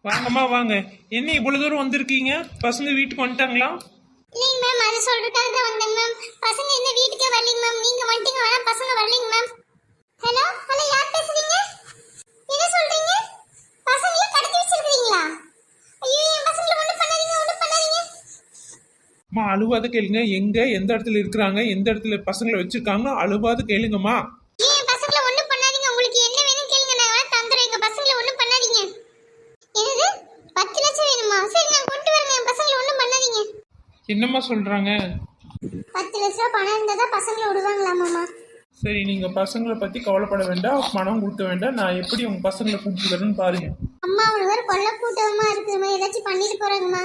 வாங்கம்மா வாங்க. என்ன இவ்வளவு தூரம் வந்திருக்கீங்க? பசங்க வீட்டுக்கு வந்துட்டாங்களா? இல்லைங்க மேம், அது சொல்றதுக்காக தான் வந்தேங்க மேம். பசங்க இந்த வீட்டுக்கே வரலைங்க மேம். நீங்க வந்துட்டீங்க, ஆனா பசங்க வரலைங்க மேம். ஹலோ ஹலோ, யார் பேசுறீங்க? என்ன சொல்றீங்க? பசங்களை கடத்தி வச்சிருக்கீங்களா? ஐயோ, என் பசங்களை ஒண்ணும் பண்ணாதீங்க, ஒண்ணும் பண்ணாதீங்க. அம்மா அழுவாத கேளுங்க. எங்க எந்த இடத்துல இருக்கிறாங்க, எந்த இடத்துல பசங்களை வச்சிருக்காங்க, அழுவாத கேளுங்கம்மா. ஏன் என் பசங்களை ஒண்ணும் பண்ணாதீங்க. உங்களுக்கு என்ன வேணும் கேளுங்க, நான் வேணா தந்துறேன். எங்க பசங்களை ஒண்ணும் பண்ணாதீங்க. என்னது? 10 லட்சம் வேணுமா? சரி, நான் கொண்டு வரேன். என் பசங்களை ஒண்ணும் பண்ணாதீங்க. என்னம்மா சொல்றாங்க? 10 லட்ச ரூபா பணம் இருந்தா தான் பசங்களை விடுவாங்களாமாம்மா. சரி, நீங்க பசங்களை பத்தி கவலைப்பட வேண்டாம், பணம் கொடுக்க வேண்டாம். நான் எப்படி உங்க பசங்களை கூட்டிட்டு வரேன்னு பாருங்க. அம்மா, ஒரு வேற கொல்ல கூட்டமா இருக்குமா? ஏதாச்சும் பண்ணிட்டு போறாங்கம்மா.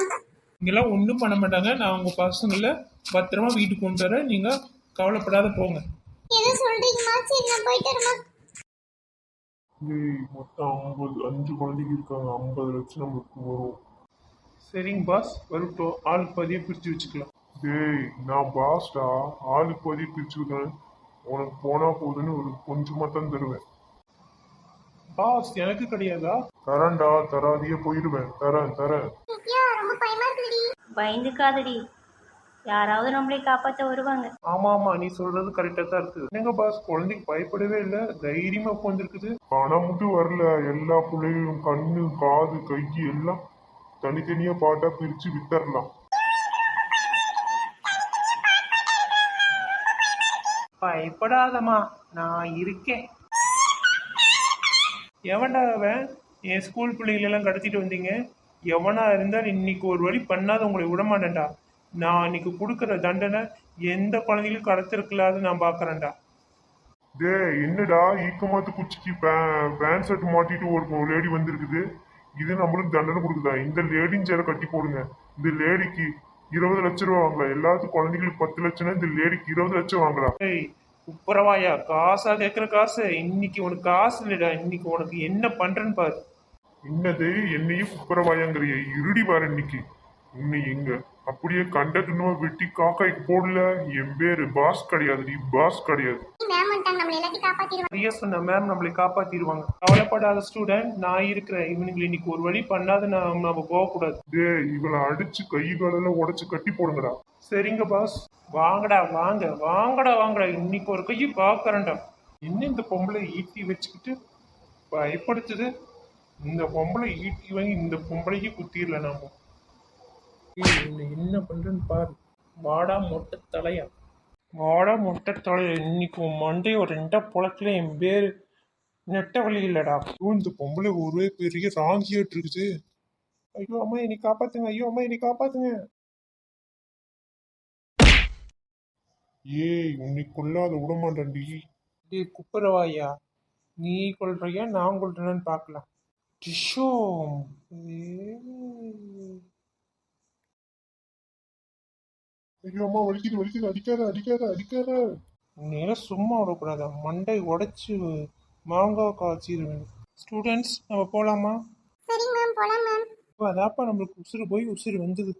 இங்கெல்லாம் ஒன்றும் பண்ண மாட்டாங்க. நான் உங்க பசங்களை பத்திரமா வீட்டுக்கு கொண்டு வரேன். நீங்க கவலைப்படாத போங்க. எதை சொல்றீங்கம்மா? சரி, நான் போயிட்டு வரேம்மா. மொத்தம் 5 குழந்தைங்க இருக்காங்க. 50 லட்சம் நம்மளுக்கு வரும். சரிங்க பாஸ், வரட்டும். ஆளுக்கு பதியை பிரித்து வச்சுக்கலாம். டேய், நான் பாஸ்டா. ஆளுக்கு பாதி பிரிச்சுக்கிறேன். உனக்கு போனா போதுன்னு ஒரு கொஞ்சமா தான் தருவேன். பாஸ் எனக்கு கிடையாதா? தரேன்டா, தராதியே போயிடுவேன். தரேன் தரேன். ஐயா, ரொம்ப பயமா இருக்குடி. பயந்துக்காதடி, யாராவது நம்மளை காப்பாற்ற வருவாங்க. ஆமா ஆமா, நீ சொல்றது கரெக்டா தான் இருக்கு. என்னங்க பாஸ், குழந்தைக்கு பயப்படவே இல்லை, தைரியமா உட்காந்துருக்குது. பணம் மட்டும் வரல. எல்லா பிள்ளைகளும் கண்ணு காது கை எல்லாம் தனித்தனியா பாட்டா பிரிச்சு வித்தரலாம். பயப்படாதம்மா, நான் இருக்கேன். எவன்டா அவன்? என் ஸ்கூல் பிள்ளைகளெல்லாம் கடத்திட்டு வந்தீங்க. எவனா இருந்தால் இன்னைக்கு ஒரு வழி பண்ணாத உங்களை விடமாட்டேன்டா. நான் இன்னைக்கு கொடுக்குற தண்டனை எந்த குழந்தைகளும் கடத்திருக்கலாது நான் பார்க்குறேன்டா. டேய், என்னடா ஈக்கமாத்து குச்சிக்கு பேண்ட் ஷர்ட் மாட்டிட்டு ஒரு லேடி வந்திருக்குது. இது நம்மளுக்கு தண்டனை கொடுக்குதா? இந்த லேடின்னு சேர கட்டி போடுங்க. இந்த லேடிக்கு 20 லட்சம் ரூபா வாங்கலாம். எல்லாத்துக்கும் குழந்தைங்களுக்கு 10 லட்சம்னா இந்த லேடிக்கு 20 லட்சம் வாங்கலாம். ஏய் உப்பரவாயா, காசா கேட்குற காசு? இன்னைக்கு உனக்கு காசு இல்லைடா, இன்னைக்கு உனக்கு என்ன பண்றேன்னு பாரு. என்னது என்னையும் குப்பரவாயங்கிறிய? இருடி பாரு இன்னைக்கு. உன்னை எங்க அப்படியே கண்ட துண்ணமா வெட்டி காக்காய்க்கு போடல. என் பேரு பாஸ் கிடையாது, நீ பாஸ் கிடையாது. மேம் வந்துட்டாங்க, நம்மள எல்லாத்தையும் காப்பாத்திடுவாங்க. சரியா சொன்ன மேம், நம்மளை காப்பாத்திடுவாங்க. கவலைப்படாத ஸ்டூடெண்ட், நான் இருக்கிறேன். இவனுங்களை இன்னைக்கு ஒரு வழி பண்ணாத நம்ம போகக்கூடாது. டேய், இவளை அடிச்சு கை காலெல்லாம் உடைச்சு கட்டி போடுங்கடா. சரிங்க பாஸ். வாங்கடா வாங்க, வாங்கடா வாங்கடா, இன்னைக்கு ஒரு கையை பார்க்கறேன்டா. என்ன இந்த பொம்பளை ஈட்டி வச்சுக்கிட்டு பயப்படுத்துது? இந்த பொம்பளை ஈட்டி வாங்கி இந்த பொம்பளைக்கு குத்திடல நாம. என்ன பண்றேன்னு பாரு. வாடா மொட்டை தலையா, வாடா மொட்டை தலையா, இன்னைக்கு உன் மண்டையை ஒரு 2 புலத்துல என் பேரு நெட்ட வழி இல்லடா. இந்த பொம்பளை ஒரே பெரிய ராங்கியாட்டு இருக்குது. ஐயோ அம்மா, என்னை காப்பாத்துங்க. ஐயோ அம்மா, என்னை காப்பாத்துங்க. ஏய், உன்னை கொல்லாத விடமாட்டான்டி. டேய் குப்பரவாயா, நீ கொள்றியா நான் கொள்றேன்னு பார்க்கலாம். டிஷோ. ஐயோ அம்மா, வலிக்குது வலிக்குது. அடிக்காத அடிக்காத அடிக்காத. நேரம் சும்மா விடக்கூடாதா, மண்டை உடைச்சு மாங்காய் காய்ச்சிடுவேன். ஸ்டூடெண்ட்ஸ், நம்ம போகலாமா? சரிங்க மேம், போலாம் மேம். அதாப்பா நம்மளுக்கு உசுறு போய் உசுறு வந்தது.